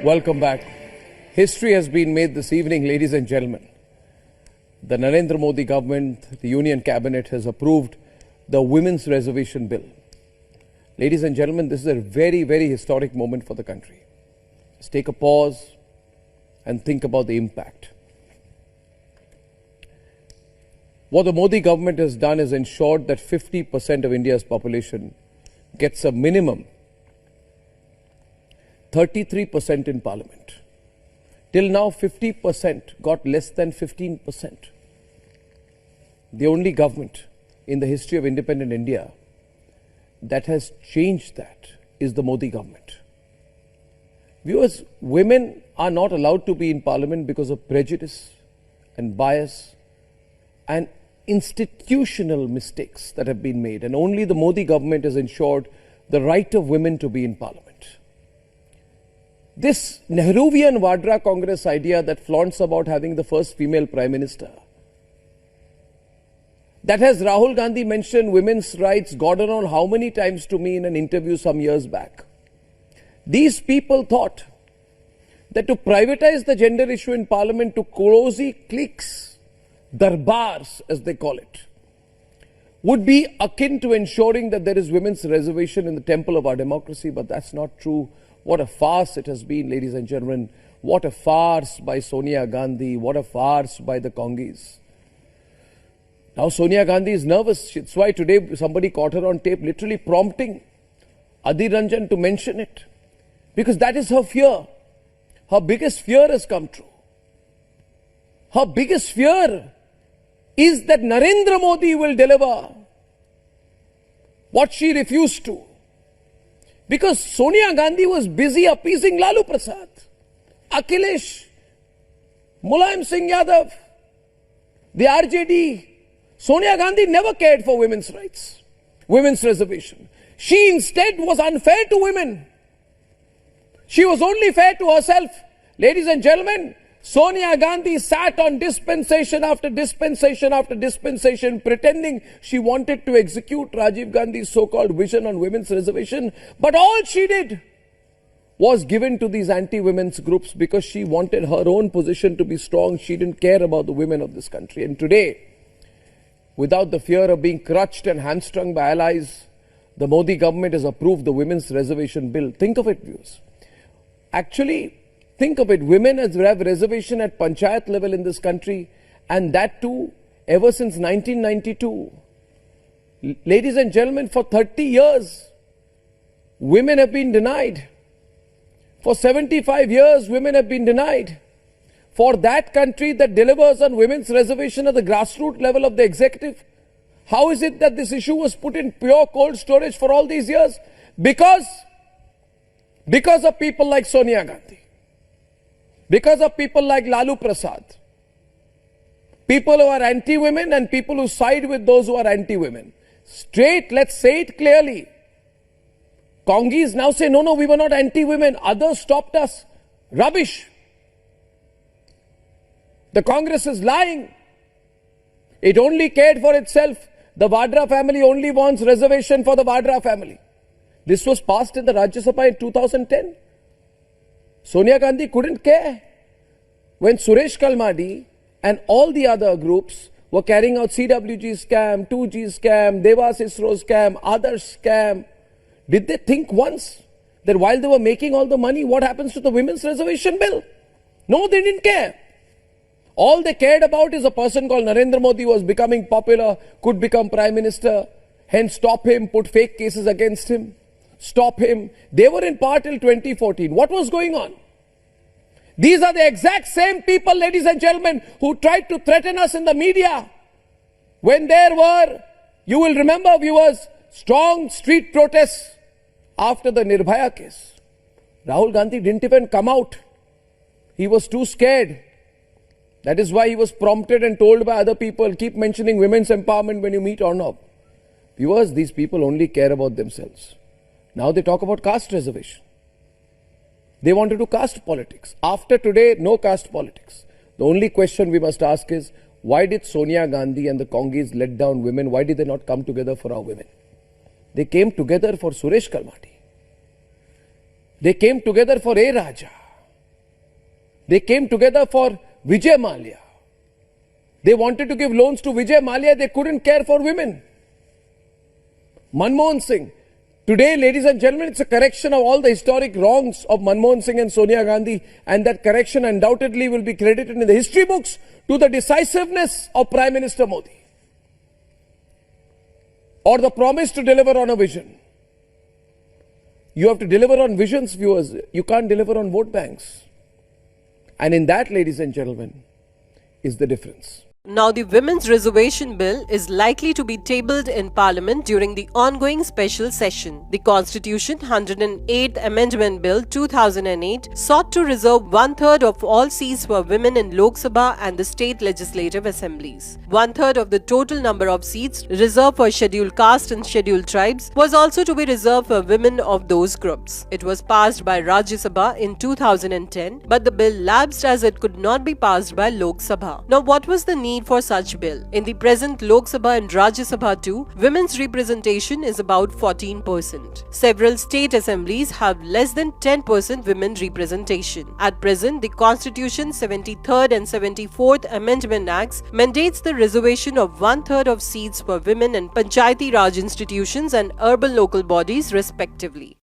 Welcome back. History has been made this evening, ladies and gentlemen. The Narendra Modi government, the Union Cabinet has approved the Women's Reservation Bill. Ladies and gentlemen, this is a very, very historic moment for the country. Let's take a pause and think about the impact. What the Modi government has done is ensured that 50% of India's population gets a minimum 33% in parliament. Till now, 50% got less than 15%. The only government in the history of independent India that has changed that is the Modi government. Viewers, women are not allowed to be in parliament because of prejudice and bias and institutional mistakes that have been made. And only the Modi government has ensured the right of women to be in parliament. This Nehruvian Vadra Congress idea that flaunts about having the first female Prime Minister, that has Rahul Gandhi mentioned women's rights, God knows how many times to me in an interview some years back. These people thought that to privatize the gender issue in Parliament to cozy cliques, darbars as they call it, would be akin to ensuring that there is women's reservation in the temple of our democracy, but that's not true. What a farce it has been, ladies and gentlemen. What a farce by Sonia Gandhi. What a farce by the Congis. Now Sonia Gandhi is nervous. That's why today somebody caught her on tape literally prompting Adhir Ranjan to mention it. Because that is her fear. Her biggest fear has come true. Her biggest fear is that Narendra Modi will deliver what she refused to. Because Sonia Gandhi was busy appeasing Lalu Prasad, Akhilesh, Mulayam Singh Yadav, the RJD. Sonia Gandhi never cared for women's rights, women's reservation. She instead was unfair to women. She was only fair to herself. Ladies and gentlemen, Sonia Gandhi sat on dispensation after dispensation after dispensation, pretending she wanted to execute Rajiv Gandhi's so-called vision on women's reservation. But all she did was given to these anti-women's groups because she wanted her own position to be strong. She didn't care about the women of this country. And today, without the fear of being crushed and hamstrung by allies, the Modi government has approved the Women's Reservation Bill. Think of it, viewers. Actually, think of it, women have reservation at panchayat level in this country, and that too ever since 1992. Ladies and gentlemen, for 30 years, women have been denied. For 75 years, women have been denied. For that country that delivers on women's reservation at the grassroots level of the executive, how is it that this issue was put in pure cold storage for all these years? Because of people like Sonia Gandhi. Because of people like Lalu Prasad, people who are anti-women and people who side with those who are anti-women. Straight, let's say it clearly. Congis now say, no, we were not anti-women. Others stopped us. Rubbish. The Congress is lying. It only cared for itself. The Vadra family only wants reservation for the Vadra family. This was passed in the Rajya Sabha in 2010. Sonia Gandhi couldn't care when Suresh Kalmadi and all the other groups were carrying out CWG scam, 2G scam, Devas ISRO scam, Adarsh scam. Did they think once that while they were making all the money, what happens to the Women's Reservation Bill? No, they didn't care. All they cared about is a person called Narendra Modi who was becoming popular, could become Prime Minister, hence stop him, put fake cases against him. Stop him. They were in power till 2014. What was going on? These are the exact same people, ladies and gentlemen, who tried to threaten us in the media. When there were, you will remember, viewers, strong street protests after the Nirbhaya case. Rahul Gandhi didn't even come out. He was too scared. That is why he was prompted and told by other people, keep mentioning women's empowerment when you meet Arnab. Viewers, these people only care about themselves. Now they talk about caste reservation. They want to do caste politics. After today, no caste politics. The only question we must ask is, why did Sonia Gandhi and the Congis let down women? Why did they not come together for our women? They came together for Suresh Kalmadi. They came together for A. Raja. They came together for Vijay Mallya. They wanted to give loans to Vijay Mallya. They couldn't care for women. Manmohan Singh. Today, ladies and gentlemen, it's a correction of all the historic wrongs of Manmohan Singh and Sonia Gandhi, and that correction undoubtedly will be credited in the history books to the decisiveness of Prime Minister Modi, or the promise to deliver on a vision. You have to deliver on visions, viewers. You can't deliver on vote banks. And in that, ladies and gentlemen, is the difference. Now, the Women's Reservation Bill is likely to be tabled in Parliament during the ongoing special session. The Constitution 108th Amendment Bill 2008 sought to reserve one-third of all seats for women in Lok Sabha and the state legislative assemblies. One-third of the total number of seats reserved for scheduled caste and scheduled tribes was also to be reserved for women of those groups. It was passed by Rajya Sabha in 2010, but the bill lapsed as it could not be passed by Lok Sabha. Now, what was the need for such bill? In the present Lok Sabha and Rajya Sabha too, women's representation is about 14%. Several state assemblies have less than 10% women representation. At present, the Constitution's 73rd and 74th Amendment Acts mandates the reservation of one-third of seats for women in Panchayati Raj institutions and urban local bodies respectively.